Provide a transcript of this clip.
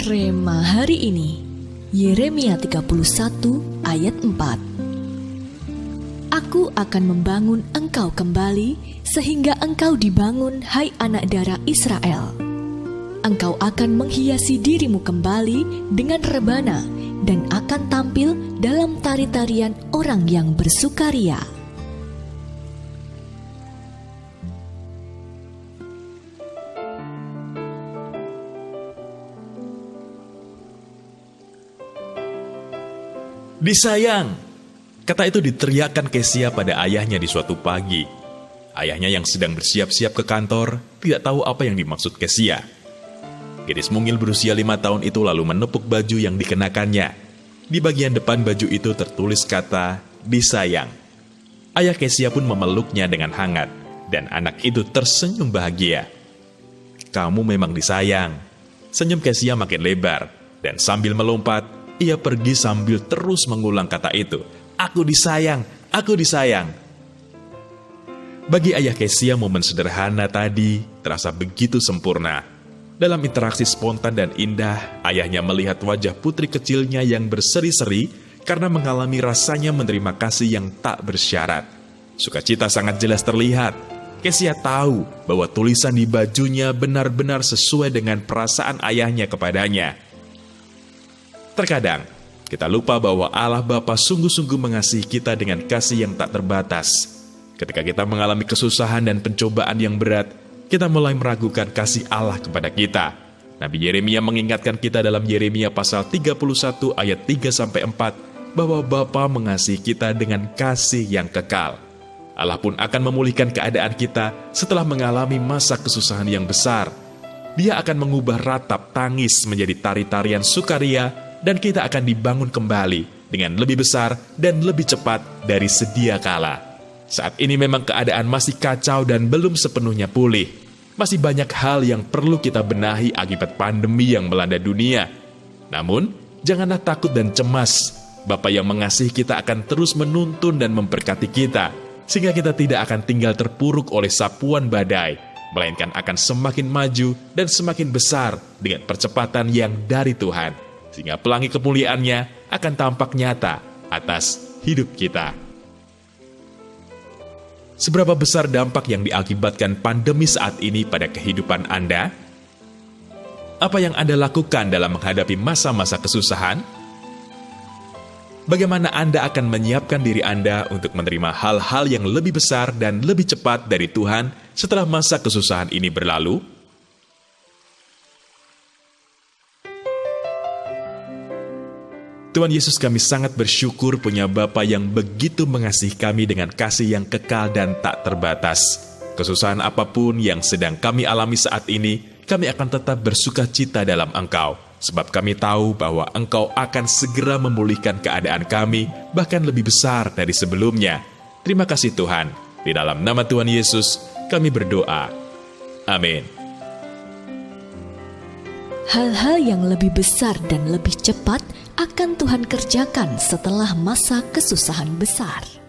Rema hari ini, Yeremia 31 ayat 4. Aku akan membangun engkau kembali, sehingga engkau dibangun, hai anak darah Israel. Engkau akan menghiasi dirimu kembali dengan rebana, dan akan tampil dalam tari-tarian orang yang bersukaria. Disayang, kata itu diteriakkan Kesia pada ayahnya di suatu pagi. Ayahnya yang sedang bersiap-siap ke kantor tidak tahu apa yang dimaksud Kesia. Gadis mungil berusia 5 tahun itu lalu menepuk baju yang dikenakannya. Di bagian depan baju itu tertulis kata, disayang. Ayah Kesia pun memeluknya dengan hangat, dan anak itu tersenyum bahagia. Kamu memang disayang. Senyum Kesia makin lebar, dan sambil melompat, ia pergi sambil terus mengulang kata itu. Aku disayang, aku disayang. Bagi ayah Kesia, momen sederhana tadi terasa begitu sempurna. Dalam interaksi spontan dan indah, ayahnya melihat wajah putri kecilnya yang berseri-seri karena mengalami rasanya menerima kasih yang tak bersyarat. Sukacita sangat jelas terlihat. Kesia tahu bahwa tulisan di bajunya benar-benar sesuai dengan perasaan ayahnya kepadanya. Terkadang, kita lupa bahwa Allah Bapa sungguh-sungguh mengasihi kita dengan kasih yang tak terbatas. Ketika kita mengalami kesusahan dan pencobaan yang berat, kita mulai meragukan kasih Allah kepada kita. Nabi Yeremia mengingatkan kita dalam Yeremia pasal 31 ayat 3-4 bahwa Bapa mengasihi kita dengan kasih yang kekal. Allah pun akan memulihkan keadaan kita setelah mengalami masa kesusahan yang besar. Dia akan mengubah ratap tangis menjadi tari-tarian sukaria, dan kita akan dibangun kembali dengan lebih besar dan lebih cepat dari sedia kala. Saat ini memang keadaan masih kacau dan belum sepenuhnya pulih. Masih banyak hal yang perlu kita benahi akibat pandemi yang melanda dunia. Namun, janganlah takut dan cemas. Bapa yang mengasihi kita akan terus menuntun dan memberkati kita, sehingga kita tidak akan tinggal terpuruk oleh sapuan badai, melainkan akan semakin maju dan semakin besar dengan percepatan yang dari Tuhan, sehingga pelangi kemuliaannya akan tampak nyata atas hidup kita. Seberapa besar dampak yang diakibatkan pandemi saat ini pada kehidupan Anda? Apa yang Anda lakukan dalam menghadapi masa-masa kesusahan? Bagaimana Anda akan menyiapkan diri Anda untuk menerima hal-hal yang lebih besar dan lebih cepat dari Tuhan setelah masa kesusahan ini berlalu? Tuhan Yesus, kami sangat bersyukur punya Bapa yang begitu mengasihi kami dengan kasih yang kekal dan tak terbatas. Kesusahan apapun yang sedang kami alami saat ini, kami akan tetap bersuka cita dalam Engkau, sebab kami tahu bahwa Engkau akan segera memulihkan keadaan kami, bahkan lebih besar dari sebelumnya. Terima kasih Tuhan. Di dalam nama Tuhan Yesus, kami berdoa. Amin. Hal-hal yang lebih besar dan lebih cepat akan Tuhan kerjakan setelah masa kesusahan besar.